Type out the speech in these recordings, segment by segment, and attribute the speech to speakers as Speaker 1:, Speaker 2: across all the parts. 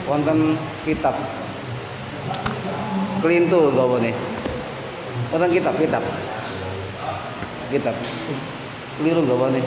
Speaker 1: Wonten kitab kelintu gawane. Wonten kitab keliru gawane.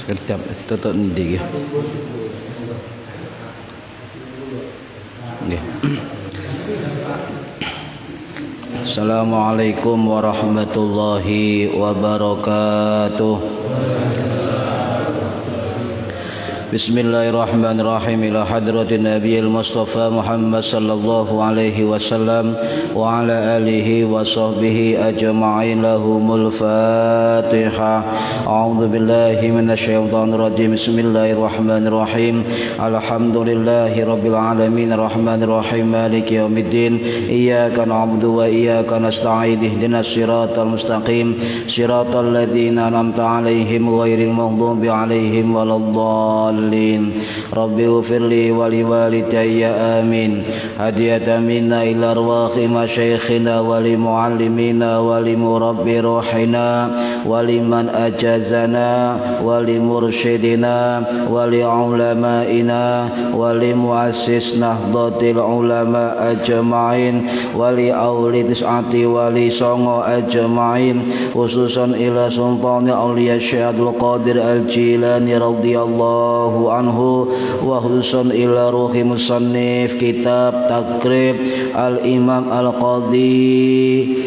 Speaker 1: Sekejap tutup nanti ya. Assalamualaikum warahmatullahi wabarakatuh. Bismillahirrahmanirrahim. Ila hadratin Nabiyil Mustafa Muhammad sallallahu alaihi wasallam wa ala alihi wa sahbihi ajma'in. Lahumul Fatihah. A'udzu billahi minasyaitonir rajim. Bismillahirrahmanirrahim. Alhamdulillahi rabbil alamin arrahmanir rahim maliki yaumiddin. Iyyaka na'budu wa iyyaka nasta'in. Ihdinas siratal mustaqim. Siratal ladzina an'amta 'alaihim ghairil maghdubi 'alaihim waladdallin. Rabbi ighfirli wa liwalidayya amin. Hadiyatan minna ila arwahi masyayikhina wa li muallimina wa li murabbi ruhina wa liman ajazana wa li mursyidina wa li ulamaina wa li muassis nahdlatil ulama ajma'in wa li auli tis'ati wa li songo ajma'in, khususan ila sultani auliya Syekh Abdul Qadir Al-Jilani radhiyallahu anhu, wa khususan ila ruhi musannif kitab Takrib Al-Imam Al-Qadhi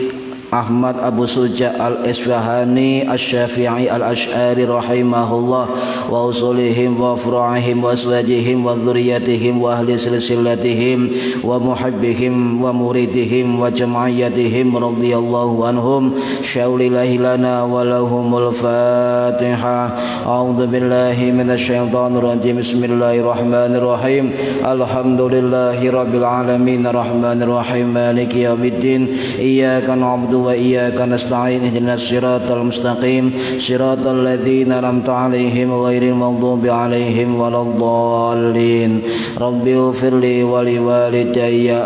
Speaker 1: Ahmad Abu Suja Al-Isfahani Asy-Syafi'i Al-Asy'ari rahimahullah, wa usulihim wa furu'ihim wa aswajihim wa dzurriyyatihim wa ahli silsilatihim wa muhibbihim wa muridihim wa jam'iyyatihim radhiyallahu anhum. Syaulillahi lana wa lahumul Fatihah. A'udzu billahi minasyaitonir rajim. Bismillahirrahmanirrahim. Alhamdulillahi rabbil alamin arrahmanir rahim maliki yaumiddin. Iyyaka na'budu wa iyyaka nasta'in. Ihdinas siratal mustaqim. Siratal ladzina an'amta 'alaihim ghairil maghdubi 'alaihim waladdallin. Rabbi ighfirli wa liwalidayya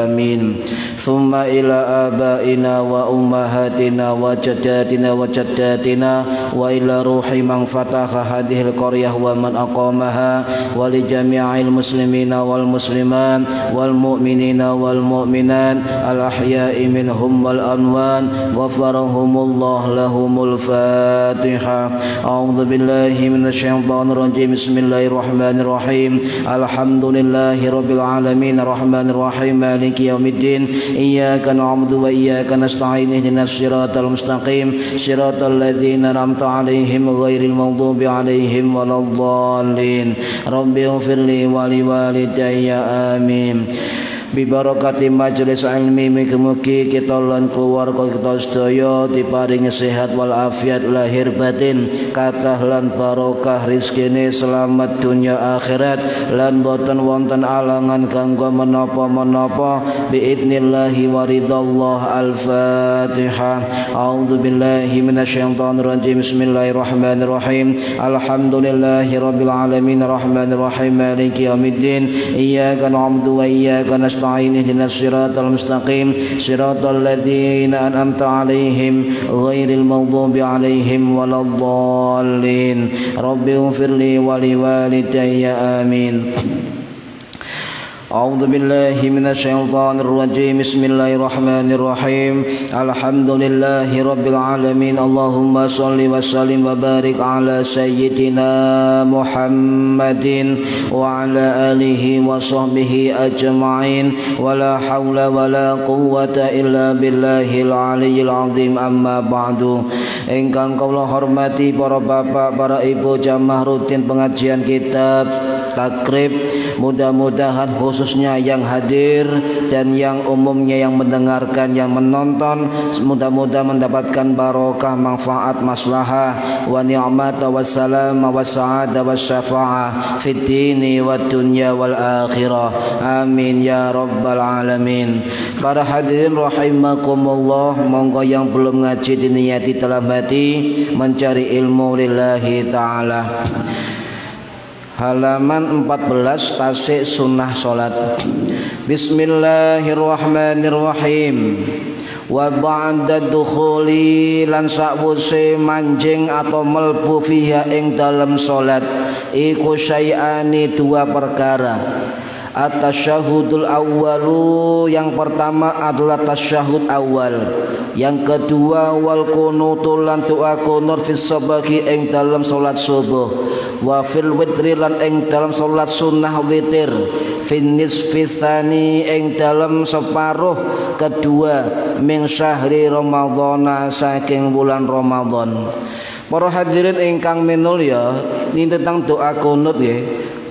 Speaker 1: amin. Thumma ila abaina wa ummahatina wa jaddatina wa jaddatina wa ila ruhi man fataha hadhil qaryah wa man aqamaha wa li jami'il muslimina wal muslimat wal mu'minina wal mu'minat al ahya'i minhum wal anwan ghafarahumullah. Lahumul Fatihah. A'udzu billahi minasyaitonir rajim. Bismillahirrahmanirrahim. Alhamdulillahi rabbil alamin arrahmanir rahim maliki yaumiddin. Iyyaka na'budu wa iyyaka nasta'in. Ihdinas siratal mustaqim. Siratal ladzina an'amta 'alaihim ghairil maghdubi 'alaihim waladdallin. Rabbi ighfirli wa liwalidayya amin. Bi barakati majelis ilmi, mugi-mugi kita lan keluarga kita sedaya diparingi sehat wal afiat lahir batin, kathah lan barokah rezekine, selamat dunya akhirat, lan boten wonten alangan kanggo menapa-menapa biidznillah wa ridallah. Al-Fatihah. A'udzu billahi minasyaitonir rajim. Bismillahirrahmanirrahim. Alhamdulillahi rabbil alamin arrahmanir rahim maliki yaumiddin. Iyyaka na'budu wa iyyaka nasta'in. Ihdinas siratal mustaqim. Siratal ladzina an'amta 'alaihim ghairil maghdubi 'alaihim waladdallin. Rabbi ighfirli wa liwalidayya amin. A'udzu billahi minasyaitonir rajim. Bismillahirrahmanirrahim. Alhamdulillahi rabbil alamin. Allahumma shalli wa sallim wa barik ala sayyidina Muhammadin wa ala alihi wa sahbihi ajma'in. Wa la haula wa la quwwata illa billahil aliyyil azim. Amma ba'du. Ingkang kula hormati para bapak, para ibu jamaah rutin pengajian kitab Takrib, mudah-mudahan khususnya yang hadir dan yang umumnya yang mendengarkan, yang menonton, mudah-mudahan mendapatkan barokah, manfaat, maslahah, wa ni'mat wa salam wa sa'adah wa syafa'ah fid dini wa dunya wal akhirah. Amin ya rabbal alamin. Para hadirin rahimakumullah, monggo yang belum ngaji diniati dalam hati mencari ilmu lillahi ta'ala. Halaman 14 tasik sunnah salat. Bismillahirrahmanirrahim. Wa ba'da dukhuli, lan sakwuse manjing atau melbu fiha ing dalam salat iku syai'ani, dua perkara. At-tasyahudul awwalu, yang pertama adalah tasyahud awal. Yang kedua wal qunutul, lan doa qunut fis subhi ing dalam salat subuh. Wa fil witri, lan ing dalam salat sunnah witir. Fin nisfi tsani, ing dalam separuh kedua min syahri Ramadhana, saking bulan Ramadan. Para hadirin ingkang minulya, ini tentang doa kunut ya.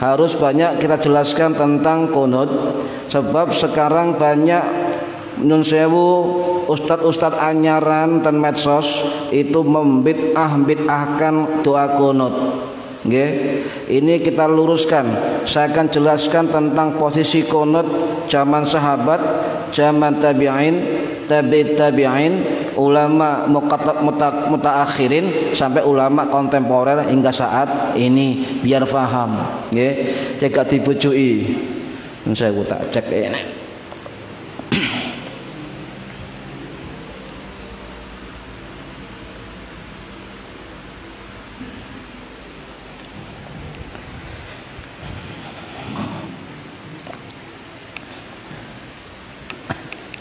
Speaker 1: Harus banyak kita jelaskan tentang kunut, sebab sekarang banyak nyun sewu ustad-ustad anyaran dan medsos itu membid'ahkan doa kunut. Nggih. Ini kita luruskan. Saya akan jelaskan tentang posisi kunut zaman sahabat, zaman tabi'in, tabi'in, ulama mutaakhirin sampai ulama kontemporer hingga saat ini, biar paham nggih. Cek gak dibujuki. Saya tak cek ini.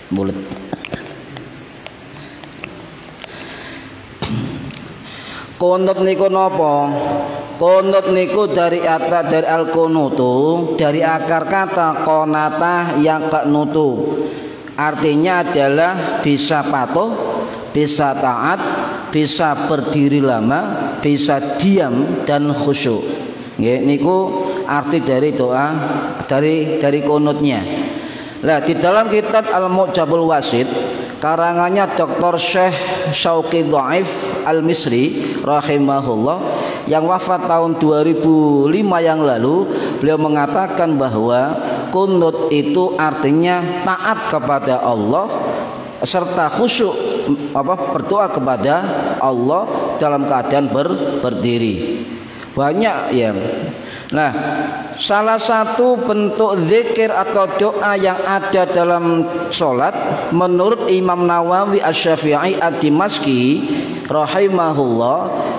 Speaker 1: Bulet. Kunut niku napa? Kunut niku dari al-kunutu, dari akar kata konata yang kenutu. Artinya adalah bisa patuh, bisa taat, bisa berdiri lama, bisa diam dan khusyuk. Nggih, niku arti dari doa dari kunutnya. Nah, di dalam kitab Al-Mu'jamul Wasit karangannya Dr. Syekh Syauqi Dhaif Al-Misri rahimahullah yang wafat tahun 2005 yang lalu, beliau mengatakan bahwa kunut itu artinya taat kepada Allah serta khusyuk berdoa kepada Allah dalam keadaan berdiri. Banyak ya. Nah, salah satu bentuk zikir atau doa yang ada dalam sholat menurut Imam Nawawi Asy-Syafi'i Ad-Dimashqi rahimahullah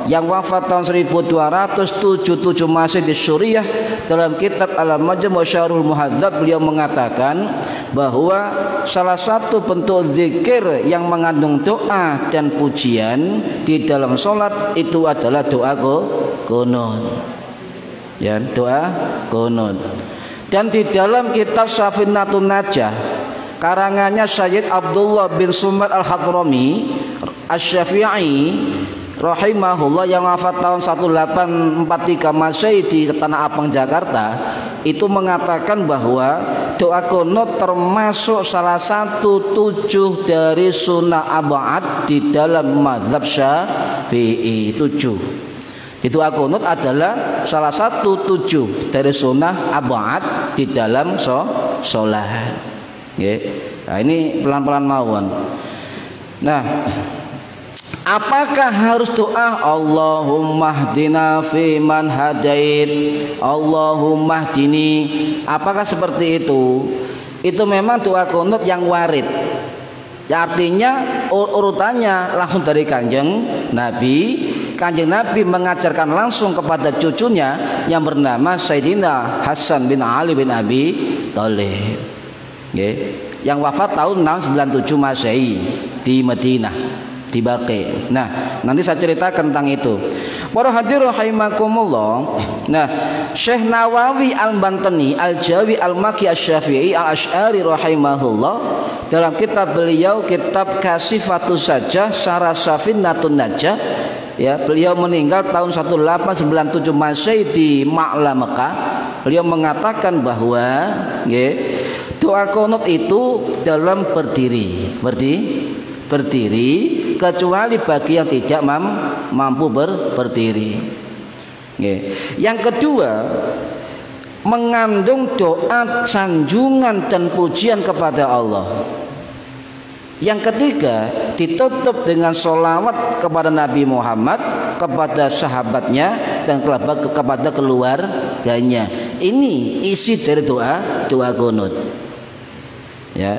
Speaker 1: yang wafat tahun 1277 masih di Suriah, dalam kitab Al-Majmu' Syarhul Muhadzab beliau mengatakan bahwa salah satu bentuk zikir yang mengandung doa dan pujian di dalam sholat itu adalah doa qunut. Ya, doa qunut. Dan di dalam kitab Safinatun Najah karangannya Sayyid Abdullah bin Sumad Al-Hadrami Asy-Syafi'i rahimahullah yang wafat tahun 1843 Masehi di Tanah Abang Jakarta, itu mengatakan bahwa doa qunut termasuk salah satu 7 dari sunnah ab'ad di dalam mazhab Syafi'i. 7. Doa qunut adalah salah satu 7 dari sunnah ab'ad di dalam sholat. Nah, ini pelan-pelan mawon. Nah, apakah harus doa Allahumma hdina fi man hadait, Allahumma hdini? Apakah seperti itu? Itu memang doa qunut yang warid. Ya, artinya urutannya langsung dari Kanjeng Nabi. Kanjeng Nabi mengajarkan langsung kepada cucunya yang bernama Sayyidina Hasan bin Ali bin Abi Thalib, yang wafat tahun 697 Masehi di Madinah, di Baqi. Nah, nanti saya ceritakan tentang itu. Para hadirin rahimakumullah. Nah, Syekh Nawawi Al-Bantani Al-Jawi Al-Maki Asy-Syafi'i Al-Asy'ari rahimahullah dalam kitab beliau, kitab Kasifatus Sajjah Syarah Safinatun Najah, ya, beliau meninggal tahun 1897 Masehi di Ma'la Mekah. Beliau mengatakan bahwa doa qunut itu dalam berdiri kecuali bagi yang tidak mampu berdiri. Yang kedua, mengandung doa sanjungan dan pujian kepada Allah. Yang ketiga, ditutup dengan sholawat kepada Nabi Muhammad, kepada sahabatnya, dan kepada keluarganya. Ini isi dari doa qunut. Ya.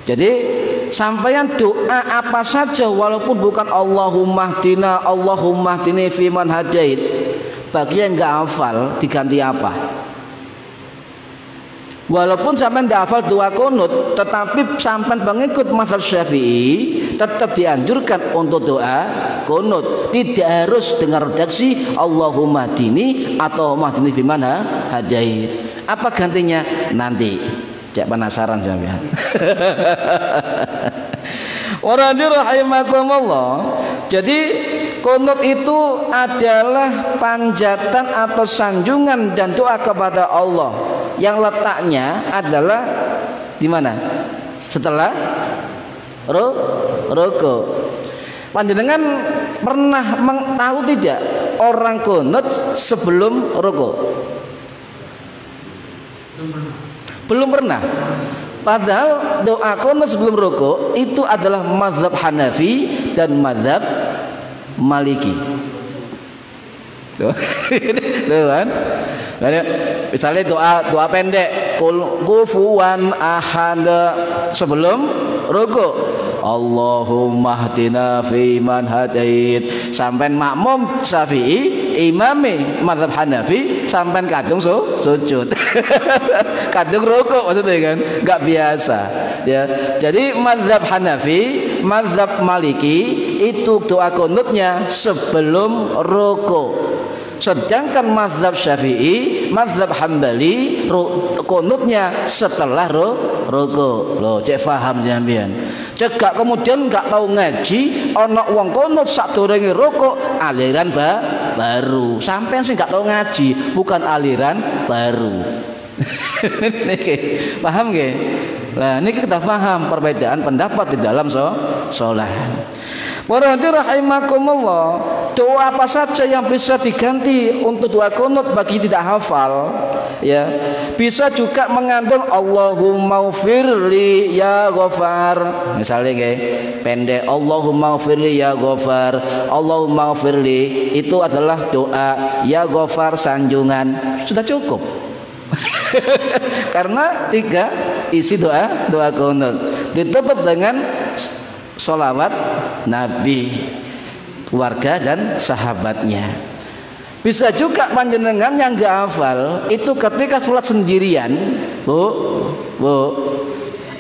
Speaker 1: Jadi sampaian doa apa saja walaupun bukan Allahumma hdina, Allahumma hdini fi man hadait, bagi yang enggak hafal diganti apa? Walaupun sampai tidak hafal doa qunut, tetapi sampai pengikut mazhab Syafi'i tetap dianjurkan untuk doa qunut. Tidak harus dengan redaksi Allahumma hdini atau mahdini fi man hadait. Apa gantinya? Nanti. Cek penasaran sampean. Waradir rahimakumullah. Jadi Kunut itu adalah panjatan atau sanjungan dan doa kepada Allah yang letaknya adalah di mana? Setelah ruku. Panjenengan pernah tahu tidak orang kunut sebelum ruku? Belum pernah. Padahal doa kunut sebelum ruku itu adalah mazhab Hanafi dan mazhab Maliki. Tuh kan? Misalnya doa pendek, kufuwan ahad sebelum ruku. Allahumma hdina fi man hadait. Sampai makmum Syafi'i, imame mazhab Hanafi, sampai kadung sujud. Kadung ruku maksudnya kan, enggak biasa ya. Jadi mazhab Hanafi, mazhab Maliki itu doa kunutnya sebelum ruku. Sedangkan mazhab Syafi'i, mazhab Hambali kunutnya setelah ruku. Loh, cek paham sampean. Cek gak kemudian gak tahu ngaji, ana wong kunut sadurunge ruku, aliran baru. Sampean sing gak tahu ngaji, bukan aliran baru. Niki paham nggih? Nah, niki kita paham perbedaan pendapat di dalam sholat. Para hadirin rahimakumullah, doa apa saja yang bisa diganti untuk doa kunut bagi tidak hafal ya. Bisa juga mengandung Allahumma ghfirli ya Ghafar. Misalnya nggih, pendek Allahumma ghfirli ya Ghafar. Allahumma ghfirli itu adalah doa ya Ghafar sanjungan. Sudah cukup. Karena 3 isi doa kunut. Ditutup dengan sholawat Nabi, keluarga dan sahabatnya. Bisa juga panjenengan yang gak hafal itu ketika sholat sendirian, bu,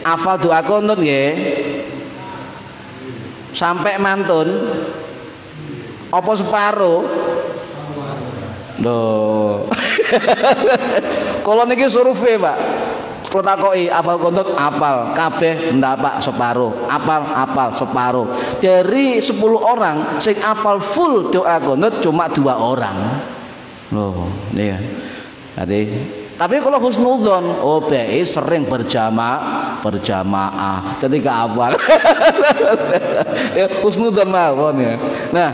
Speaker 1: hafal doa kunut nggih, sampai mantun, apa separuh? Loh, kalau niki survei Pak. Kalau takoki apal kunut, apal kabeh ndak Pak separuh, apal separuh. Dari 10 orang sing apal full doa kunut cuma 2 orang. Loh, nih. Tapi kalau husnudzon, BI sering berjamaah, jadi gak hafal. Ya, husnudzon mawon ya. Nah,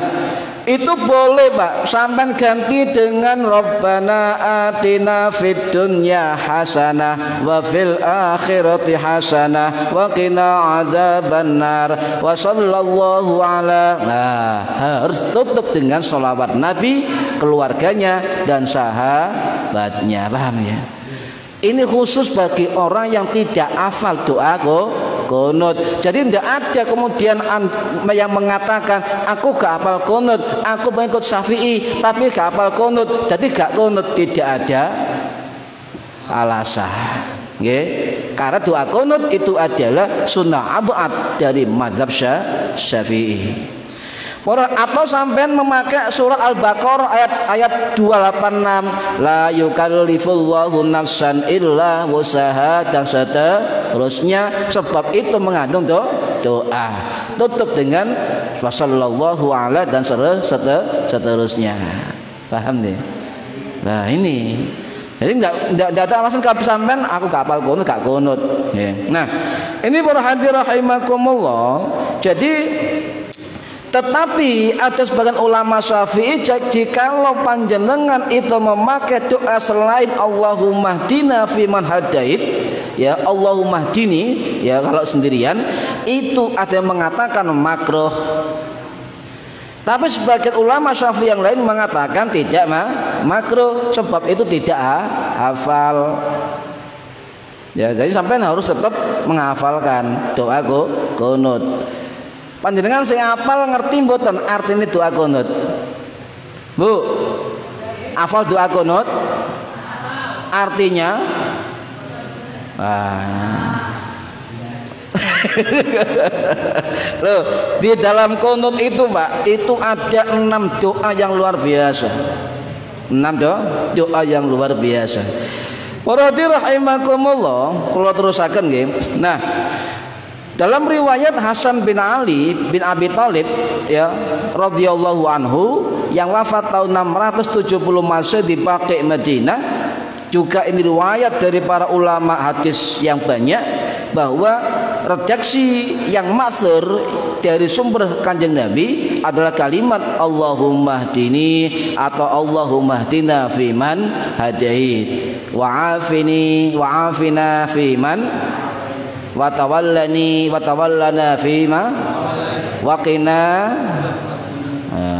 Speaker 1: itu boleh Pak, sampai ganti dengan Rabbana atina fid dunya hasanah wa fil akhirati hasanah wa qina adzabannar wa sallallahu ala. Nah, harus tutup dengan sholawat Nabi, keluarganya dan sahabatnya. Paham ya? Ini khusus bagi orang yang tidak hafal doa kunut. Jadi tidak ada kemudian yang mengatakan aku gak hafal kunut, aku mengikut Syafi'i tapi gak hafal kunut, jadi gak kunut. Tidak ada alasan. Nggih. Karena doa kunut itu adalah sunnah abad dari mazhab Syafi'i. Atau sampean memakai surat Al-Baqarah ayat 286, la yukallifullahu nafsan illa wusaha dan seterusnya. Sebab itu mengandung doa. Tutup dengan sallallahu alaihi dan seterusnya. Paham deh? Nah, ini. Jadi enggak ada alasan kalau sampean aku gak hafal kunut, gak kunut. Nah, ini para hadirin rahimakumullah. Jadi tetapi ada sebagian ulama Syafi'i, jikalau panjenengan itu memakai doa selain Allahumma hdina fi man hadait, ya Allahumma hdini, ya kalau sendirian itu ada yang mengatakan makruh. Tapi sebagian ulama Syafi'i yang lain mengatakan tidak makruh, sebab itu tidak hafal. Ya, jadi sampean harus tetap menghafalkan doa kunut. Panjenengan sing apal ngerti mboten artine doa kunut? Bu, hafal doa kunut? Artinya loh, di dalam kunut itu Pak, itu ada 6 doa yang luar biasa. 6 doa yang luar biasa. Para hadirin rahimakumullah, kula terusaken nggih. Nah, Dalam riwayat Hasan bin Ali bin Abi Thalib ya radhiyallahu anhu yang wafat tahun 670 Masehi di Baqi' Madinah, juga ini riwayat dari para ulama hadis yang banyak bahwa redaksi yang ma'thur dari sumber Kanjeng Nabi adalah kalimat Allahumma hdini atau Allahumma hdina fiman hadait wa afina fiman wa tawallana fima wa qina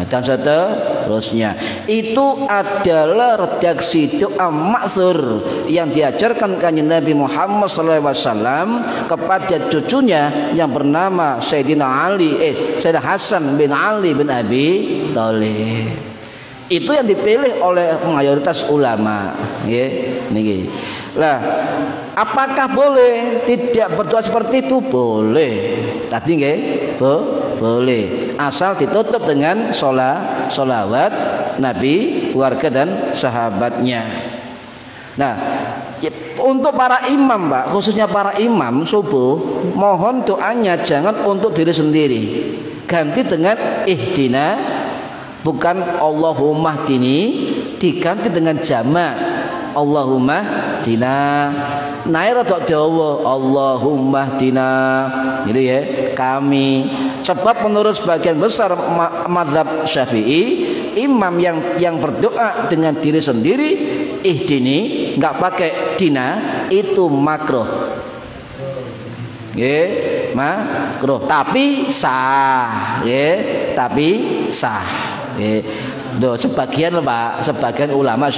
Speaker 1: dan seterusnya. Itu adalah redaksi doa ma'thur yang diajarkan Kanjeng Nabi Muhammad SAW kepada cucunya yang bernama Sayyidina Hasan bin Ali bin Abi Thalib. Itu yang dipilih oleh mayoritas ulama. Lah, apakah boleh tidak berdoa seperti itu? Boleh. Tadi nggih, boleh. Asal ditutup dengan sholawat Nabi, keluarga dan sahabatnya. Nah, untuk para imam, Pak, khususnya para imam subuh, mohon doanya jangan untuk diri sendiri. Ganti dengan ihdina, bukan Allahumma hdini, diganti dengan jamak Allahumma hdina. Naik rada dawa Allahumma hdina, gitu ya, kami. Sebab menurut sebagian besar mazhab Syafi'i, imam yang berdoa dengan diri sendiri ihdini, nggak pakai dina, itu makruh. Makruh, tapi sah. Tapi sah. Sebagian Pak, sebagian ulama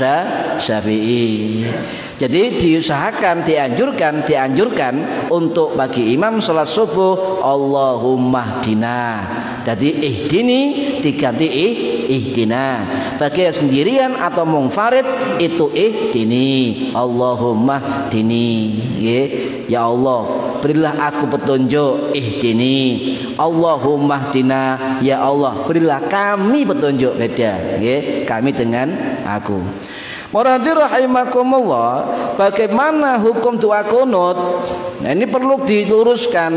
Speaker 1: Syafi'i. Jadi diusahakan, dianjurkan untuk bagi imam salat subuh Allahumma hdina. Jadi ihdini diganti ihdina. Bagi yang sendirian atau munfarid itu ihdini Allahumma hdini. Ya Allah, berilah aku petunjuk, ihdini Allahumma hdina. Ya Allah, berilah kami petunjuk. Beda kami dengan aku. Muradi rahimakumullah, bagaimana hukum doa kunut? Nah, ini perlu diluruskan.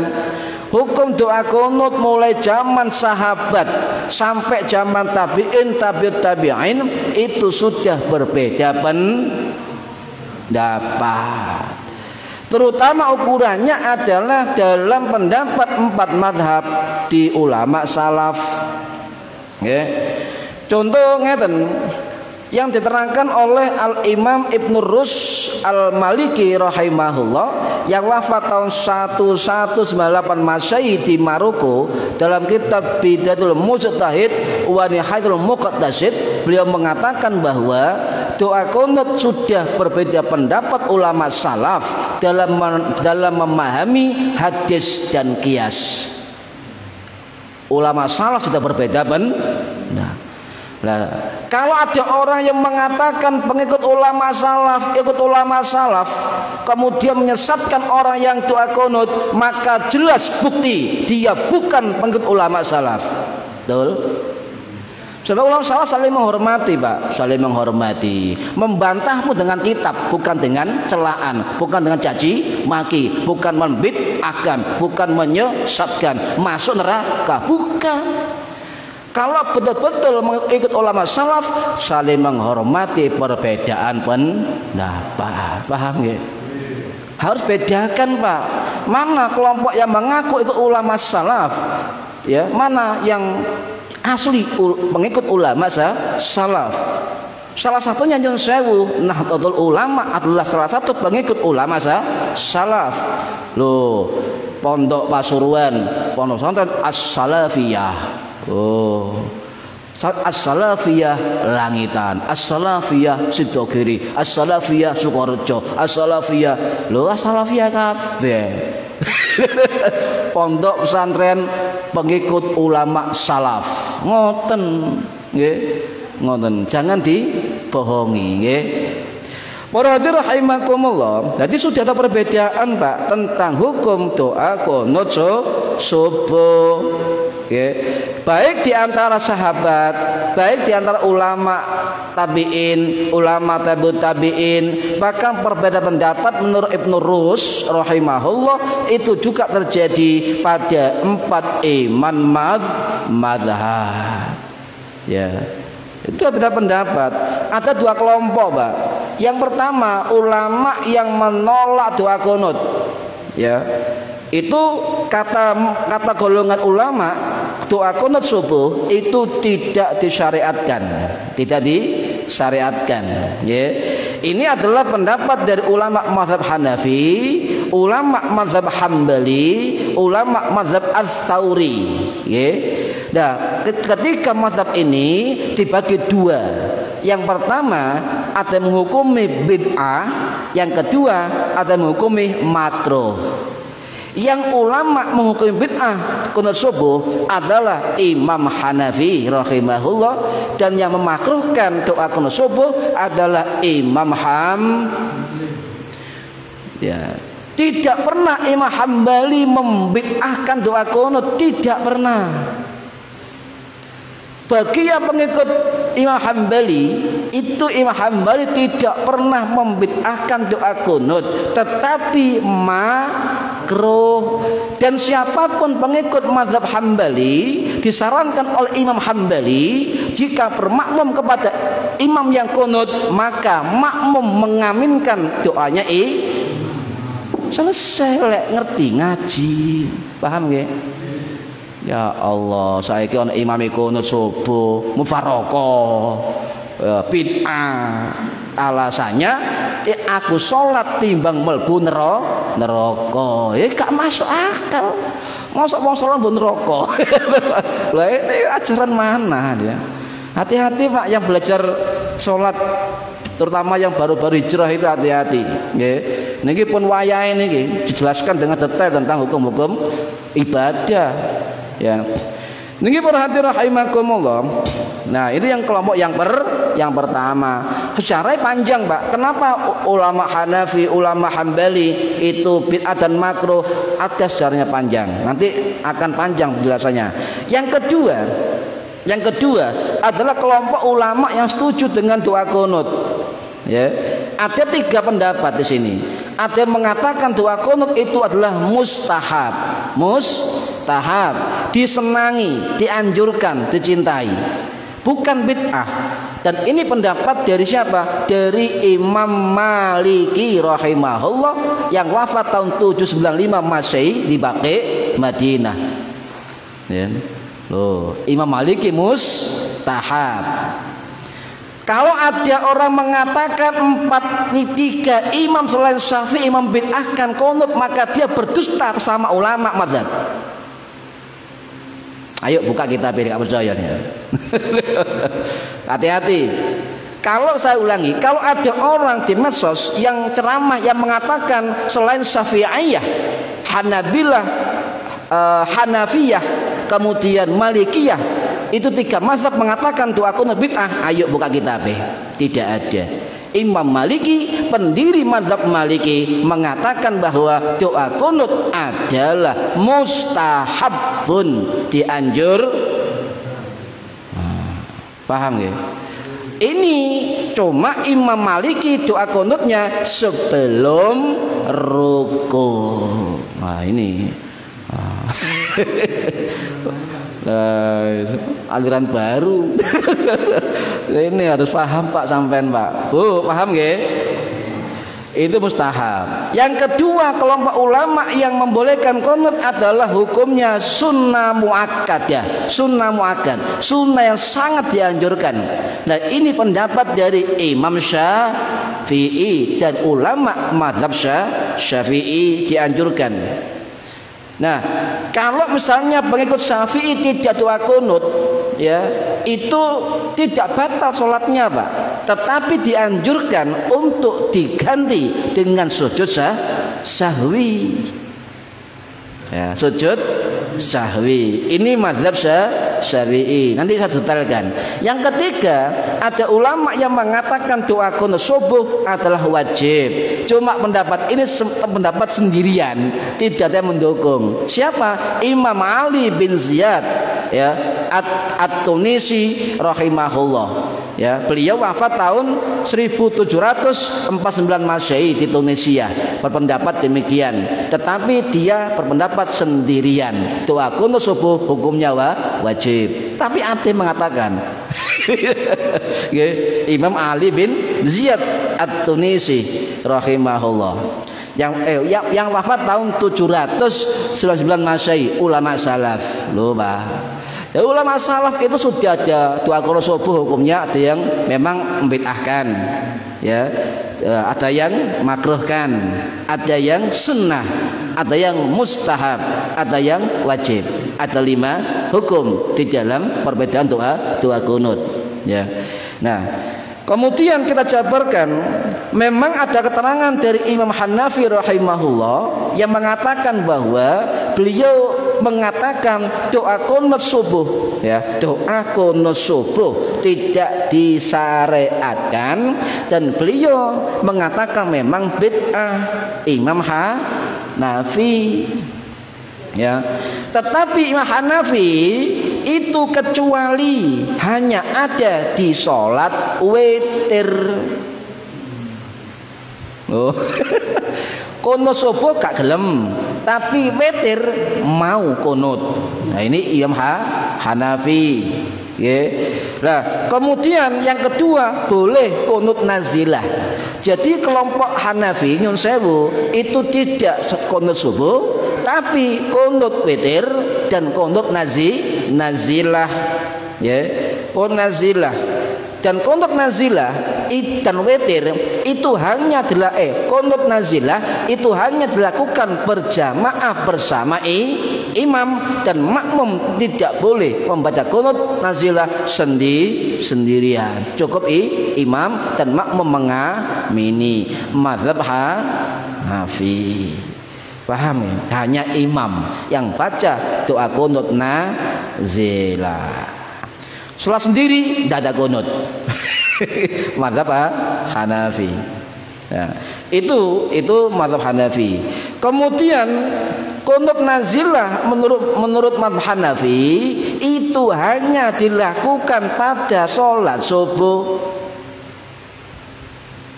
Speaker 1: Hukum doa kunut mulai zaman sahabat sampai zaman tabi'in, tabi'ut tabi'in itu sudah berbeda pendapat. Terutama ukurannya adalah dalam pendapat 4 madhab di ulama salaf. Contoh ngeten yang diterangkan oleh Al-Imam Ibnu Rus Al-Maliki rahimahullah yang wafat tahun 1198 Masehi di Maroko, dalam kitab Bidatul Mujtahid wa Nihayatul Muqtasid, beliau mengatakan bahwa doa kunut sudah berbeda pendapat ulama salaf dalam memahami hadis dan qiyas. Ulama salaf sudah berbeda Nah, kalau ada orang yang mengatakan pengikut ulama salaf, kemudian menyesatkan orang yang doa kunut, maka jelas bukti dia bukan pengikut ulama salaf. Betul? Sebab ulama salaf saling menghormati, Pak, saling menghormati. Membantahmu dengan kitab, bukan dengan celaan, bukan dengan caci maki, bukan membid'ahkan, bukan menyesatkan, masuk neraka, bukan. Kalau betul-betul mengikut ulama salaf, saling menghormati perbedaan pendapat. Paham ya? Harus bedakan, Pak. Mana kelompok yang mengaku ikut ulama salaf, ya, mana yang asli mengikut ulama salaf. Salah satunya Nyun Sewu, Nahdlatul Ulama adalah salah satu pengikut ulama salaf. Loh, Pondok Pasuruan, Pondok Pesantren As-Salafiyah. As-Salafiyah Langitan, As-Salafiyah Sidogiri, As-Salafiyah Sukorejo, As-Salafiyah. Loh, As-Salafiyah kabeh. Pondok pesantren pengikut ulama salaf. Ngoten nggih. Ngoten. Jangan dibohongi nggih. Para hadirin rahimakumullah. Jadi sudah ada perbedaan, Pak, tentang hukum doa kunut subuh. Baik di antara sahabat baik di antara ulama tabi'in, ulama tabi'ut tabi'in, bahkan perbedaan pendapat menurut Ibnu Rus rahimahullah itu juga terjadi pada 4 imam mazhab. Ya. Itu beda pendapat. Ada 2 kelompok, Pak. Yang pertama, ulama yang menolak doa kunut. Ya. Itu kata golongan ulama, doa kunut subuh itu tidak disyariatkan. Tidak disyariatkan, ya. Ini adalah pendapat dari ulama mazhab Hanafi, ulama mazhab Hambali, ulama mazhab Ats-Tsauri, ya. Nah, ketika mazhab ini dibagi 2. Yang pertama ada menghukumi bid'ah, yang kedua ada menghukumi makruh. Yang ulama menghukumi bid'ah kunut subuh adalah Imam Hanafi rahimahullah, dan yang memakruhkan doa kunut subuh adalah Imam ya. Tidak pernah Imam Hambali membid'ahkan doa kunut, tidak pernah. Bagi yang pengikut Imam Hambali, itu Imam Hambali tidak pernah membid'ahkan doa kunut, tetapi makruh. Dan siapapun pengikut mazhab Hambali disarankan oleh Imam Hambali, jika bermakmum kepada imam yang kunut, maka makmum mengaminkan doanya selesai, lek ngerti ngaji, paham nggih? Ya Allah, saya kira imam kunut subuh mufaraqah, bid'ah. Alasannya aku sholat timbang melbu neraka. Gak masuk akal. Masa mau sholat melbu neraka? Lah ini ajaran mana dia? Hati-hati Pak yang belajar sholat, terutama yang baru-baru hijrah itu hati-hati. Nggih. Niki pun wayahe niki dijelaskan dengan detail tentang hukum-hukum ibadah. Ya, niki perhati rahimakumullah. Nah, itu yang kelompok yang pertama. Sejarahnya panjang, Pak. Kenapa ulama Hanafi, ulama Hambali itu bid'ah dan makruh? Ada sejarahnya panjang. Nanti akan panjang penjelasannya. Yang kedua adalah kelompok ulama yang setuju dengan doa kunut. Ya, ada 3 pendapat di sini. Ada yang mengatakan doa kunut itu adalah mustahab, disenangi, dianjurkan, dicintai, bukan bid'ah. Dan ini pendapat dari siapa? Dari Imam Maliki rahimahullah yang wafat tahun 795 Masehi di Baqi Madinah. Ya. Loh, Imam Maliki mustahab. Kalau ada orang mengatakan 4-3 imam selain Syafi'i membid'ahkan kunut, maka dia berdusta sama ulama mazhab. Ayo buka kitab ini, gak percaya nih. Hati-hati. Kalau saya ulangi, kalau ada orang di medsos yang ceramah yang mengatakan selain Syafi'iyah, Hanabilah, Hanafiyah, kemudian Malikiyah, itu 3 mazhab mengatakan doa kunut bid'ah, ayo buka kitab. Tidak ada. Imam Maliki, pendiri mazhab Maliki, mengatakan bahwa doa kunut adalah mustahabun, dianjur. Paham ya? Ini cuma Imam Maliki doa kunutnya sebelum ruku. Nah ini aliran baru. Ini harus paham Pak sampean Pak. Bu, paham nggih? Itu mustahab. Yang kedua, kelompok ulama yang membolehkan kunut adalah hukumnya sunnah muakkadah. Sunnah muakkad, sunnah yang sangat dianjurkan. Nah, ini pendapat dari Imam Syafi'i dan ulama mazhab Syafi'i dianjurkan. Nah, kalau misalnya pengikut Syafi'i tidak doa kunut, ya, itu tidak batal sholatnya Pak, tetapi dianjurkan untuk diganti dengan sujud sahwi. Ya, sujud sahwi. Ini mazhab Syafi'i. Nanti saya detailkan. Yang ketiga, ada ulama yang mengatakan doa qunut subuh adalah wajib. Cuma pendapat ini pendapat sendirian, tidak ada yang mendukung. Siapa? Imam Ali bin Ziyad ya At-Tunisi rahimahullah. Ya, beliau wafat tahun 1749 Masehi di Tunisia. Berpendapat demikian. Tetapi dia berpendapat sendirian. Doa qunut subuh hukumnya wajib. Tapi ada yang mengatakan Imam Ali bin Ziyad At-Tunisi rahimahullah yang wafat tahun 799 Masehi, ulama salaf. Loh, Pak. Ya, ulama salaf itu sudah ada doa qunut subuh hukumnya, ada yang memang membid'ahkan, ya, ada yang makruhkan, ada yang sunnah, ada yang mustahab, ada yang wajib. Ada 5 hukum di dalam perbedaan doa qunut. Ya. Nah, kemudian kita jabarkan, memang ada keterangan dari Imam Hanafi rahimahullah yang mengatakan bahwa beliau mengatakan doa qunut subuh, ya, doa qunut subuh tidak disyariatkan, dan beliau mengatakan memang bid'ah. Imam Hanafi, ya. Tetapi Imam Hanafi itu kecuali hanya ada di sholat witir. Oh. Qunut subuh gak gelem, tapi witir mau qunut. Nah, ini Imam Hanafi. Ya. Nah, kemudian yang kedua boleh qunut nazilah. Jadi kelompok Hanafi nyun sewu itu tidak qunut subuh, tapi qunut witir dan qunut nazilah. Ya, qunut nazilah dan qunut nazilah dan witir itu hanya qunut nazilah itu hanya dilakukan berjamaah bersama imam, dan makmum tidak boleh membaca qunut nazilah sendirian. Cukup imam dan makmum mengamini. Mazhab Hanafi. Paham ya? Hanya imam yang baca doa qunut nazilah. Sholat sendiri tidak ada qunut. Mazhab Hanafi. Ya, itu mazhab Hanafi. Kemudian qunut nazilah menurut mazhab Hanafi itu hanya dilakukan pada sholat subuh.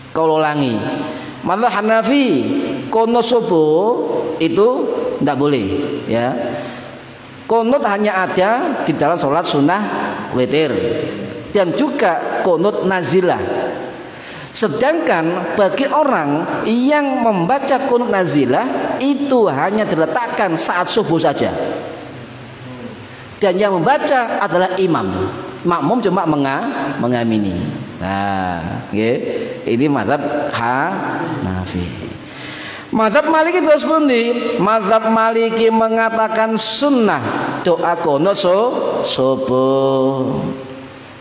Speaker 1: Kalau ulangi, mazhab Hanafi qunut subuh itu tidak boleh, ya. Qunut hanya ada di dalam sholat sunnah witir dan juga qunut nazilah. Sedangkan bagi orang yang membaca qunut nazilah itu hanya diletakkan saat subuh saja, dan yang membaca adalah imam, makmum cuma mengamini. Nah, ini mazhab Hanafi. Mazhab Maliki terus pundi? Mazhab Maliki mengatakan sunnah doa qunut subuh.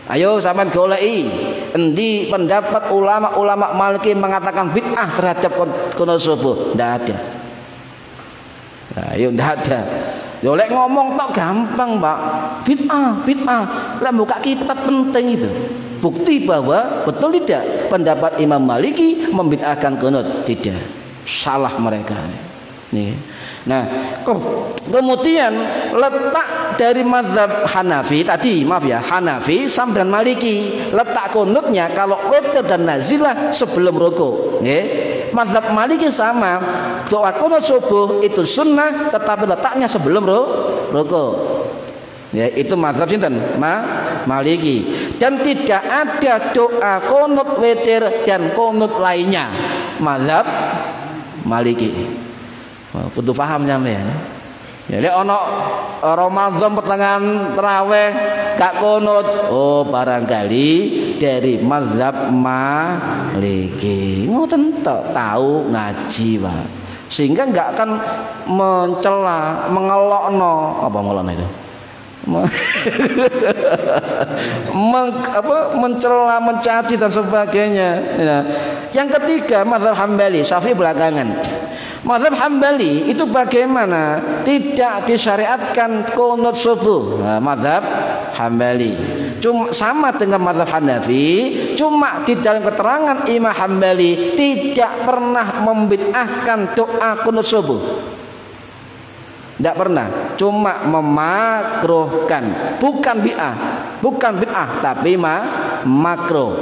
Speaker 1: Ayo sampean goleki endi pendapat ulama-ulama Maliki mengatakan bid'ah terhadap qunut subuh? Tidak ada. Nah, ayo tidak ada. Yo lek ngomong tok gampang, Pak. Bid'ah. Lah buka kitab penting itu. Bukti bahwa betul tidak pendapat Imam Maliki membid'ahkan qunut? Tidak. Salah mereka. Nih. Nah, kemudian letak dari mazhab Hanafi tadi, maaf ya, Hanafi sama dengan Maliki, letak qunutnya kalau witir dan nazilah sebelum rukuk. Mazhab Maliki sama, doa qunut subuh itu sunnah tetapi letaknya sebelum rukuk. Ya, itu mazhab sinten? Maliki. Dan tidak ada doa qunut witir dan qunut lainnya. Mazhab Maliki. Kudu paham sampean. Jadi ono Ramadan pertengahan tarawih gak qunut. Oh, barangkali dari mazhab Maliki. Ngoten tok, tahu ngaji, Pak. Sehingga enggak akan mencela, mengelokno apa mulane itu. Mencela, mencaci dan sebagainya. Yang ketiga mazhab Hambali, Syafi'i belakangan. Mazhab Hambali itu bagaimana? Tidak disyariatkan qunut subuh. Nah, mazhab Hambali. Cuma sama dengan mazhab Hanafi, cuma di dalam keterangan Imam Hambali tidak pernah membid'ahkan doa qunut subuh. Tidak pernah, cuma memakruhkan, bukan bid'ah, tapi makruh.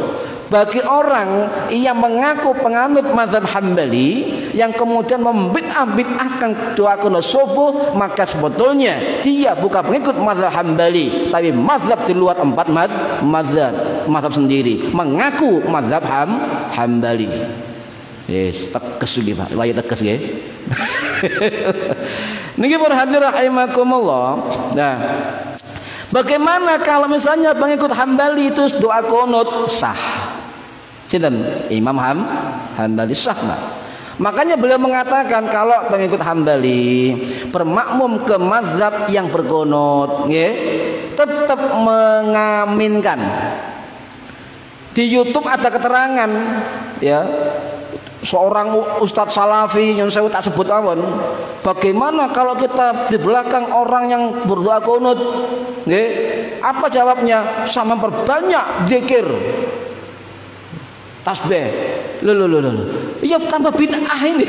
Speaker 1: Bagi orang yang mengaku penganut mazhab Hambali yang kemudian membid'ahkan doa qunut subuh, maka sebetulnya dia bukan pengikut mazhab Hambali, tapi mazhab di luar 4 mazhab sendiri, mengaku mazhab Hambali. Yes, tegas nggih Pak, wae tegas nggih. Niki para hadirin rahimakumullah. Nah, bagaimana kalau misalnya pengikut Hambali itu doa qunut sah? Sinten? Imam Hambali sah, Pak. Makanya beliau mengatakan kalau pengikut Hambali bermakmum ke mazhab yang berqunut, nggih, tetap mengaminkan. Di YouTube ada keterangan, ya, seorang ustadz salafi yang saya tak sebut awon, bagaimana kalau kita di belakang orang yang berdoa qunut, nggih, apa jawabnya? Sama perbanyak zikir, tasbih. Loh. Iya tambah bid'ah ini.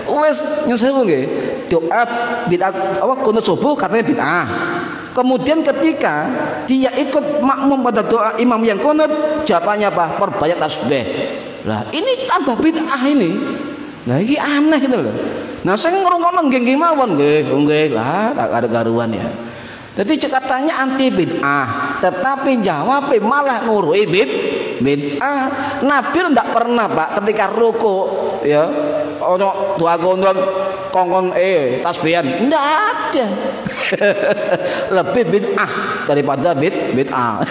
Speaker 1: Wes nyusul nggih. Doa bid'ah apa qunut subuh katanya bid'ah. Kemudian ketika dia ikut makmum pada doa imam yang qunut, jawabannya apa? Perbanyak tasbih. Lah ini tambah bid'ah ini. Nah ini aneh gitu loh. Nah saya ngrungokno nggih mawon nggih lah ada garuan ya. Jadi katanya anti bid'ah, tetapi jawabnya malah ngurui bid'ah. Nabi tidak pernah Pak ketika ruku ya ono doa qunut kongkon tasbihan, enggak ada. Lebih bid'ah daripada bid'ah.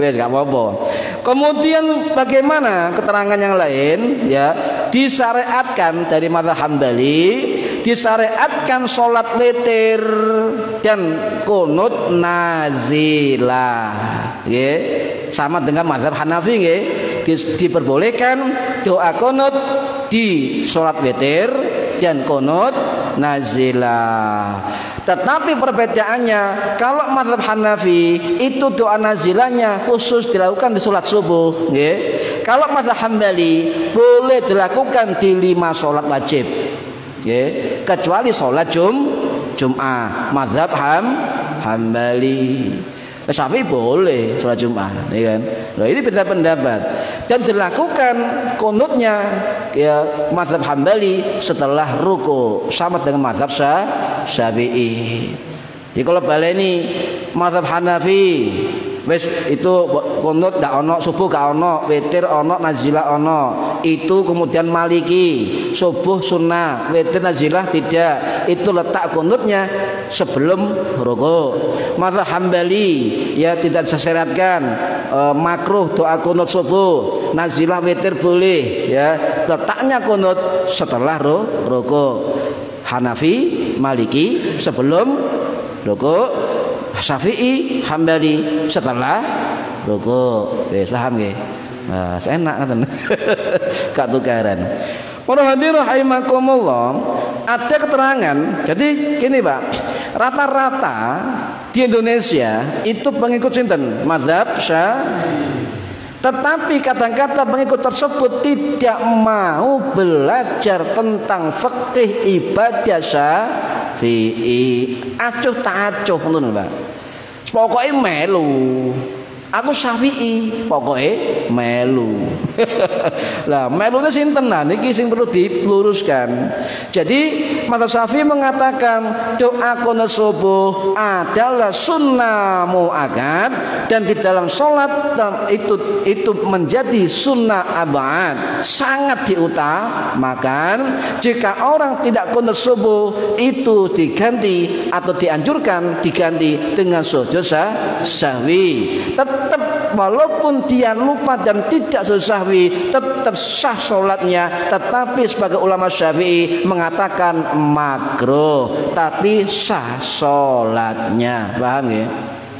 Speaker 1: Wes enggak apa-apa. Kemudian bagaimana keterangan yang lain ya, disyariatkan dari mazhab Hambali, disyariatkan sholat witir dan qunut nazilah, nggih. Sama dengan mazhab Hanafi, nggih. Diperbolehkan doa qunut di sholat witir dan qunut nazilah. Tetapi perbedaannya, kalau mazhab Hanafi itu doa nazilahnya khusus dilakukan di sholat subuh, nggih. Kalau mazhab Hambali boleh dilakukan di 5 sholat wajib, nggih, kecuali sholat Jum'ah. Mazhab Hambali. Syafi'i boleh sholat Jum'ah, ya kan? Nah, ini beda pendapat. Dan dilakukan qunutnya ya mazhab Hambali setelah ruku, sama dengan mazhab Syafi'i. Jadi kalau baleni mazhab Hanafi wis itu qunut gak ono, subuh gak ono, witir ono, nazilah ono. Itu kemudian Maliki, subuh sunnah, witir nazilah tidak. Itu letak qunutnya sebelum ruku. Mazhab Hambali ya tidak disyaratkan makruh doa qunut subuh, nazilah witir boleh ya. Letaknya qunut setelah ruku. Hanafi, Maliki sebelum ruku, Syafi'i, Hambali setelah ruku. Wis paham nggih? Nah, enak ngoten. Gak tukaran. Para hadirin rahimakumullah, ada keterangan. Jadi gini, Pak. Rata-rata di Indonesia itu pengikut sinten? Mazhab Syafi'i. Tetapi kadang-kadang pengikut tersebut tidak mau belajar tentang fikih ibadah Syafi'i. Acuh tak acuh ngono, Pak. Pokoke melu. Aku Syafi'i, pokoknya melu. Lah melune sinten nah niki sing perlu diluruskan. Jadi mazhab Syafi'i mengatakan doa qunut subuh adalah sunnah muakkad dan di dalam salat itu menjadi sunnah abad, sangat diutamakan. Jika orang tidak qunut subuh itu diganti atau dianjurkan diganti dengan sujud sahwi. Tetap walaupun dia lupa dan tidak sujud sahwi tetap sah sholatnya, tetapi sebagai ulama Syafi'i mengatakan makruh tapi sah sholatnya. Paham ya?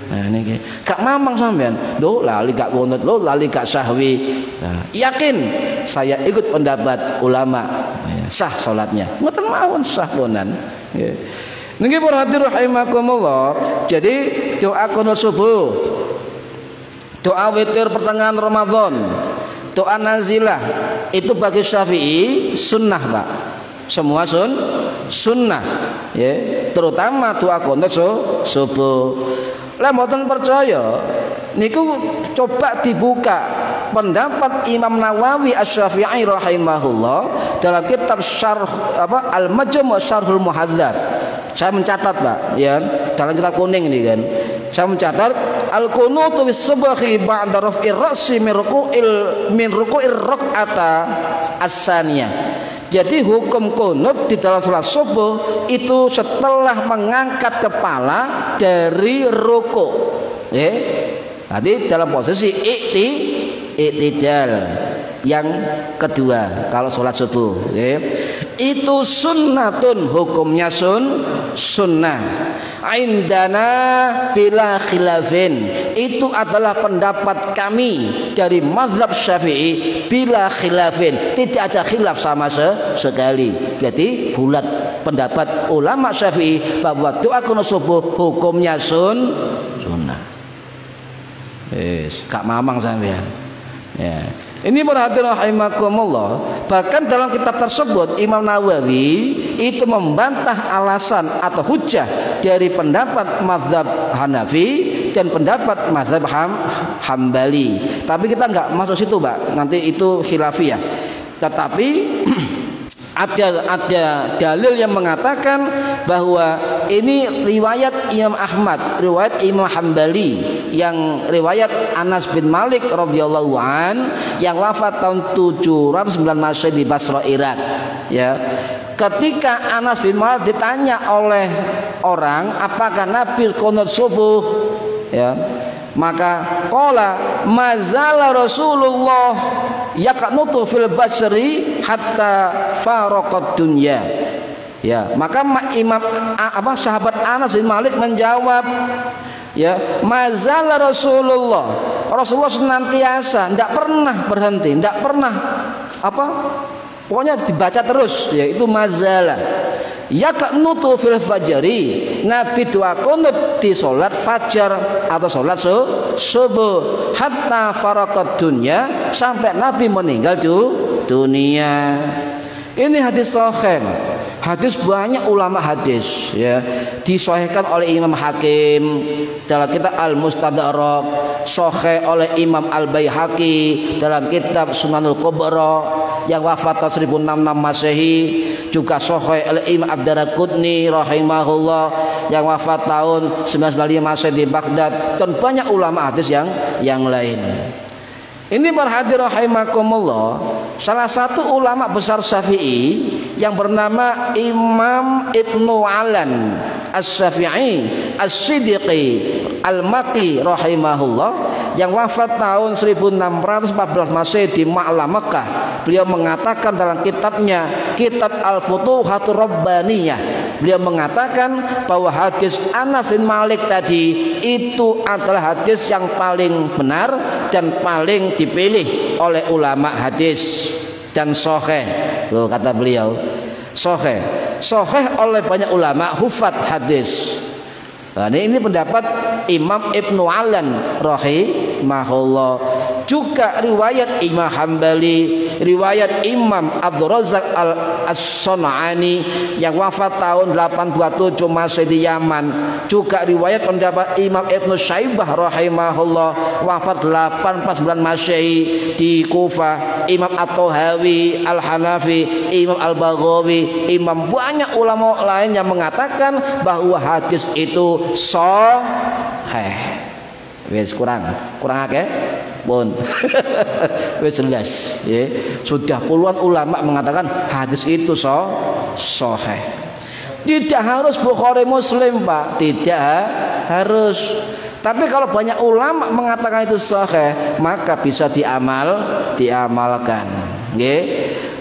Speaker 1: Nah ini gak mamang sampean, loh lali gak qunut, loh lali gak sahwi. Nah, yakin saya ikut pendapat ulama, sah sholatnya. Mboten mawon sah bonan. Niki para hadirin rahimakumullah. Jadi doa qunut subuh, doa witir pertengahan Ramadan, doa nazilah itu bagi Syafi'i sunnah, Pak. Semua sunnah, ya. Terutama doa qunut subuh. Lah mboten percaya, niku coba dibuka pendapat Imam Nawawi Asy-Syafi'i rahimahullah dalam kitab Syarh Al-Majmu' Syarhul Muhadzab. Saya mencatat, Pak, ya, dalam kitab kuning ini kan. Saya mencatat al-qunutu bis subhi ba'da raf'ir ra'si min ruku'ir rak'ata as-saniyah. Jadi hukum kunut di dalam salat subuh itu setelah mengangkat kepala dari ruku'. Jadi dalam posisi i'tidal yang kedua kalau salat subuh. Itu sunnatun, hukumnya sunnah. Indana bila khilafin, itu adalah pendapat kami dari mazhab Syafi'i bila khilafin, tidak ada khilaf sama sekali. Jadi bulat pendapat ulama Syafi'i bahwa doa qunut subuh hukumnya sunnah. Kak mamang sampean. Ya. Ini perhatian rahimakumullah. Bahkan dalam kitab tersebut Imam Nawawi itu membantah alasan atau hujah dari pendapat mazhab Hanafi dan pendapat mazhab Hambali. Tapi kita nggak masuk situ, Pak. Nanti itu khilafiyah. Tetapi ada dalil yang mengatakan bahwa ini riwayat Imam Ahmad, riwayat Imam Hambali, yang riwayat Anas bin Malik radhiyallahu an yang wafat tahun 709 Masehi di Basra, Irak. Ya. Ketika Anas bin Malik ditanya oleh orang, apakah Nabi qunut subuh? Ya. Maka qala mazala Rasulullah yaqnutu fil basri hatta faraqad dunya. Ya, maka Imam sahabat Anas bin Malik menjawab, ya, mazala Rasulullah senantiasa, tidak pernah berhenti, tidak pernah pokoknya dibaca terus, yaitu mazala yaqnutu fil fajri, Nabi doa qunut di salat fajar atau salat subuh hatta faraqad dunya, sampai Nabi meninggal dunia. Ini hadis sahih. Hadis banyak ulama hadis, ya, disahihkan oleh Imam Hakim dalam kitab Al-Mustadrak, sahih oleh Imam Al-Baihaqi dalam kitab Sunanul Kubra yang wafat tahun 1066 Masehi, juga sahih oleh Imam Ad-Daraqutni rahimahullah yang wafat tahun 995 Masehi di Baghdad, dan banyak ulama hadis yang lain. Ini perhatian rahimakumullah, salah satu ulama besar Syafi'i yang bernama Imam Ibnu Alan As-Syafi'i As-Siddiqi Al-Maqi rahimahullah yang wafat tahun 1614 Masehi di Ma'la Mekah. Beliau mengatakan dalam kitabnya Kitab Al-Futuhatur Rabbaniyah, beliau mengatakan bahwa hadis Anas bin Malik tadi itu adalah hadis yang paling benar dan paling dipilih oleh ulama hadis dan sahih. Loh, kata beliau sahih oleh banyak ulama hufat hadis. Nah, ini pendapat Imam Ibnu Alan rahimahullah. Juga riwayat Imam Hambali, riwayat Imam Abdul Razak As-San'ani yang wafat tahun 827 Masehi di Yaman. Juga riwayat pendapat Imam Ibnu Syaibah rahimahullah wafat 849 Masehi di Kufah. Imam At-Tahawi Al-Hanafi, Imam Al-Baghawi, Imam banyak ulama lain yang mengatakan bahwa hadis itu sahih. Wes kurang akeh pun. Wes jelas, ya. Sudah puluhan ulama mengatakan hadis itu sahih. Tidak harus Bukhari Muslim, Pak, tidak harus. Tapi kalau banyak ulama mengatakan itu sahih, maka bisa diamalkan. Nggih.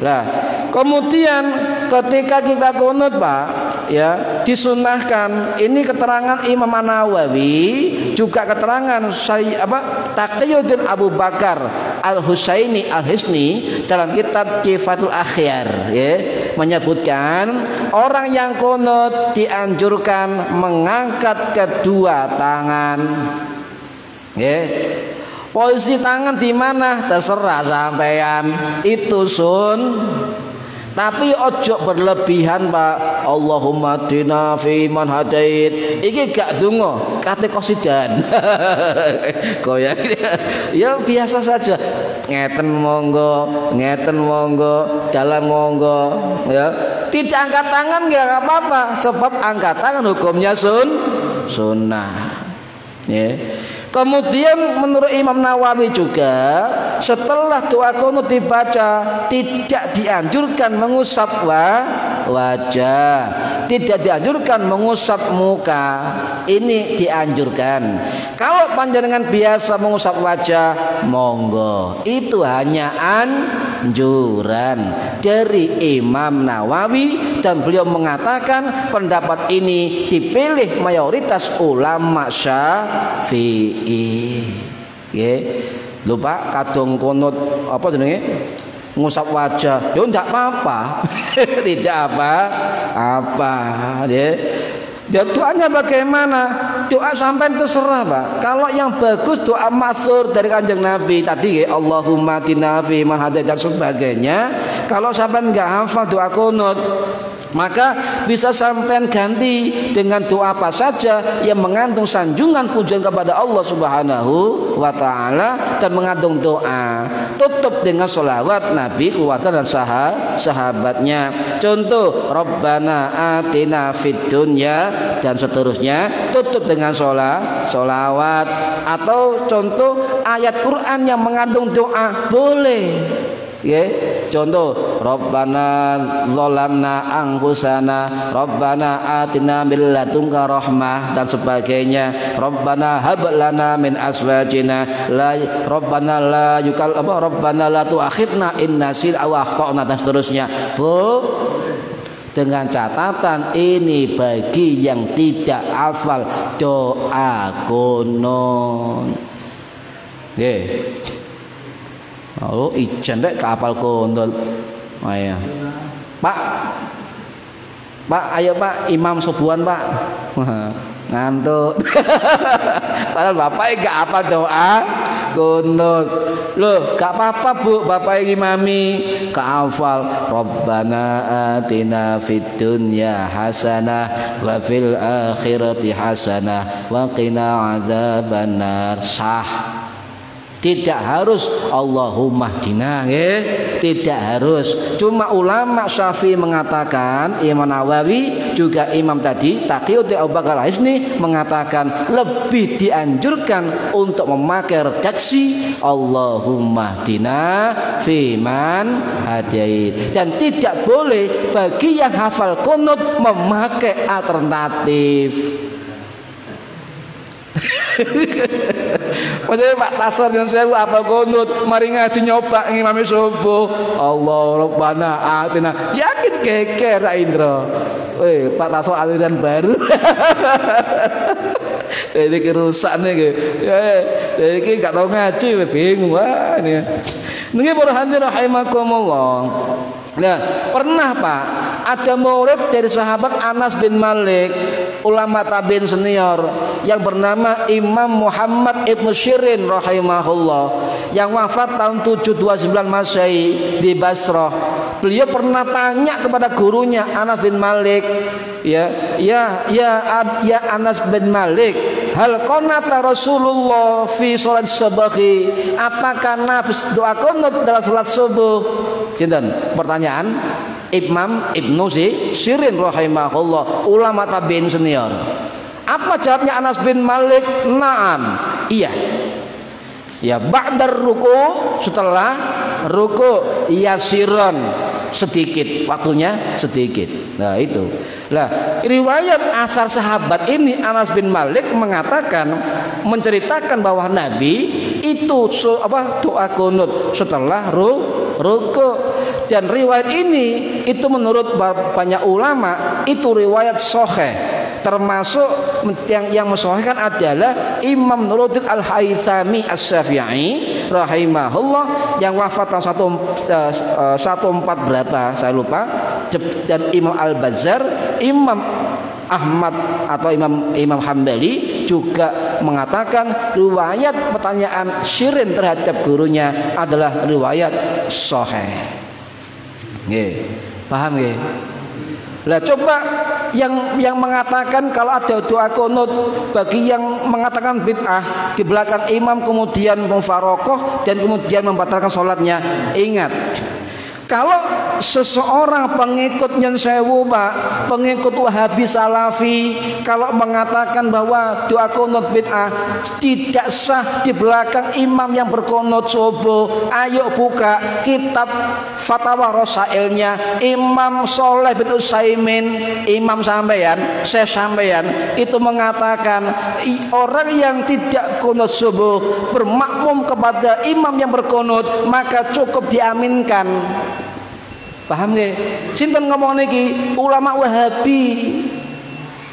Speaker 1: Nah, kemudian ketika kita qunut, Pak, ya, disunahkan. Ini keterangan Imam Nawawi, juga keterangan Taqiyuddin Abu Bakar Al-Husaini Al-Hisni dalam kitab Kifatul Akhyar, ya. menyebutkan orang yang kunut dianjurkan mengangkat kedua tangan. Posisi tangan di mana terserah sampean, itu tapi ojo berlebihan Pak. Allahumma dina fi man hadait. Iki gak donga, kate qasidan. Goyang. Ya biasa saja. Ngeten monggo, dalam monggo, ya. Tidak angkat tangan enggak apa-apa, sebab angkat tangan hukumnya sunnah. Ya. Kemudian menurut Imam Nawawi juga, setelah doa kunut dibaca tidak dianjurkan mengusap wajah, tidak dianjurkan mengusap muka. Ini dianjurkan. Kalau panjenengan biasa mengusap wajah, monggo. Itu hanya anjuran dari Imam Nawawi, dan beliau mengatakan pendapat ini dipilih mayoritas ulama Syafi'i. Lupa kadung kunut apa jenenge ngusap wajah, yo ndak apa-apa. Tidak apa-apa, ya. Dan doanya bagaimana? Doa sampai terserah Pak. Kalau yang bagus doa masyhur dari Kanjeng Nabi tadi, Allahumma tina fi man hadait dan sebagainya. Kalau sampai nggak hafal doa kunut, maka bisa sampai ganti dengan doa apa saja yang mengandung sanjungan pujian kepada Allah Subhanahu wa Ta'ala dan mengandung doa. Tutup dengan sholawat Nabi, keluarga dan sahabatnya. Contoh Rabbana atina fid dunya dan seterusnya. Tutup dengan sholawat. Atau contoh ayat Quran yang mengandung doa, boleh. Contoh Rabbana zalamna anfusana Rabbana atina min ladunka rahmah dan sebagainya. Rabbana hab lana min azwajina Rabbana la tu'akhidna in nasina aw akhtana dan seterusnya. Dengan catatan ini bagi yang tidak hafal doa kunut. Oh, ijen dek kapal kunut. Ayo. Pak, ayo Pak, imam subuhan Pak. Ngantuk. Padahal bapak gak apa doa kunut. Loh, gak apa-apa Bu, bapak imami gak hafal. Rabbana atina fid dunya hasanah wa fil akhirati hasanah wa qina adzabannar. Sah. Tidak harus Allahumma hdina, tidak harus. Cuma ulama Syafi'i mengatakan, Imam Nawawi juga imam tadi Taqiyuddin Abu Bakar Al-Hisni mengatakan lebih dianjurkan untuk memakai redaksi Allahumma hdina fiman hadait, dan tidak boleh bagi yang hafal kunut memakai alternatif. Padahal Pak Tasor yang saya apa kunut, mari ngaji nyoba ngimami subuh. Allah Rabbana atina. Yakin geger Pak Indro. Pak Tasor aliran baru. Ini kerusak nih. Ini gak tahu ngaji, bingung wah ini. Niki para hadirin rahimakumullah. Nah, pernah Pak ada murid dari sahabat Anas bin Malik, ulama tabi'in senior yang bernama Imam Muhammad Ibnu Syirin rahimahullah, yang wafat tahun 729 Masehi di Basrah. Beliau pernah tanya kepada gurunya Anas bin Malik, ya Anas bin Malik, hal qanata Rasulullah fi salat subuhi? Apakah Nabi doa qunut dalam salat subuh? Kinten pertanyaan Imam Ibnu Syirin rahimahullah, ulama tabi'in senior. Apa jawabnya Anas bin Malik? Naam, iya. Ya ba'dar ruku, setelah ruku, yasiron, sedikit, waktunya sedikit. Nah itu. Nah, riwayat asar sahabat ini Anas bin Malik mengatakan, menceritakan bahwa Nabi itu doa kunut setelah ruku. Dan riwayat ini itu menurut banyak ulama itu riwayat sahih, termasuk yang mensahihkan adalah Imam Nuruddin Al-Haythami As-Syafi'i rahimahullah yang wafat tahun 14 berapa saya lupa, dan Imam Al-Bazzar, Imam Ahmad atau Imam Hambali juga mengatakan riwayat pertanyaan Syirin terhadap gurunya adalah riwayat sahih. Nggih, paham nggih? Lah coba yang mengatakan kalau ada doa kunut bagi yang mengatakan bid'ah di belakang imam kemudian mufarokoh dan kemudian membatalkan sholatnya, ingat, kalau seseorang pengikut Nyen Sewu Pak, pengikut Wahabi Salafi, kalau mengatakan bahwa doa kunut bid'ah tidak sah di belakang imam yang berkunut subuh, ayo buka kitab Fatwa Rosailnya Imam Soleh bin Utsaimin, imam sampeyan, Syekh sampeyan itu mengatakan orang yang tidak kunut subuh bermakmum kepada imam yang berkunut maka cukup diaminkan. Paham nggih? Sinten ngomong niki? Ulama Wahabi.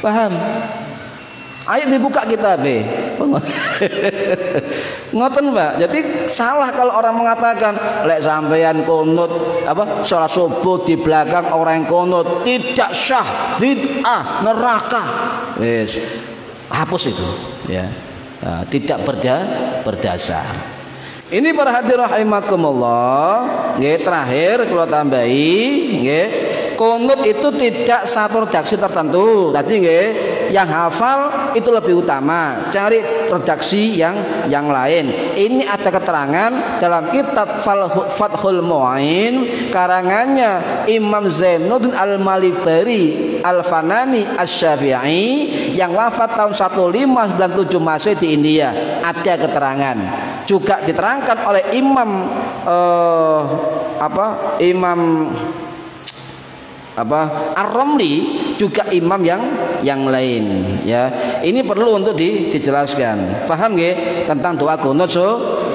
Speaker 1: Paham? Ayo dibuka kitabe. Ngoten, Pak. Jadi salah kalau orang mengatakan lek sampeyan kunut salat subuh di belakang orang yang kunut tidak sah, bid'ah, neraka. Wis, hapus itu, ya. Nah, tidak berdasar. Ini para hadirin rahimakumullah, nggih, terakhir kula tambahi, nggih, kunut itu tidak satu redaksi tertentu. Tadi nggih, yang hafal itu lebih utama, cari redaksi yang lain. Ini ada keterangan dalam kitab Fathul Mu'in karangannya Imam Zainuddin Al-Malibari Al-Fanani Asy-Syafi'i yang wafat tahun 1597 Masehi di India. Ada keterangan. Juga diterangkan oleh Imam Ar-Ramli, juga imam yang lain, ya. Ini perlu untuk dijelaskan. Paham nggih tentang doa kunut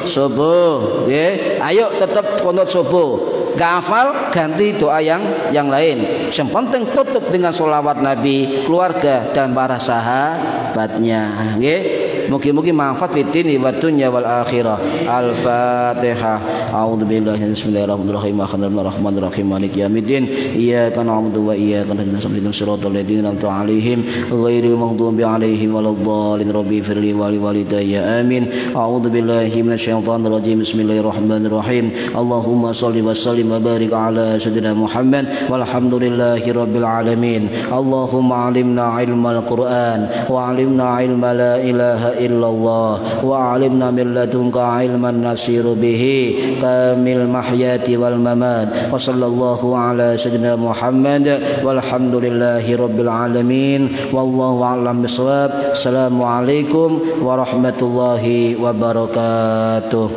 Speaker 1: subuh, nggih. Ayo tetap kunut subuh. Gak hafal ganti doa yang lain. Yang penting tutup dengan sholawat Nabi, keluarga dan para sahabatnya, nggih. Mugi-mugi manfaat fid dini wad dunya wal akhirah. Al-Fatihah. A'udzubillahi bismillahirrahmanirrahim. Rahmanirrahim. Maliki yaumiddin. Iyyaka na'budu wa iyyaka nasta'in. Shiratal ladzina an'amta 'alaihim ghairil maghdubi 'alaihim waladdallin. Rabbi firli wa li walidayya. Amin. A'udzubillahi minasyaitonir rajim. Bismillahirrahmanirrahim. Allahumma shalli wa sallim wa barik ala sayyidina Muhammad walhamdulillahi rabbil alamin. Allahumma 'allimna 'ilmal Qur'an wa 'allimna 'ilma la ilaha illallah wa 'alimna min ladunka 'ilman nasiru bihi kamil mahyati wal mamat. Wa sallallahu ala sayyidina Muhammad walhamdulillahi rabbil alamin. Wallahu a'lam bissawab. Assalamualaikum warahmatullahi wabarakatuh.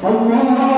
Speaker 2: Allah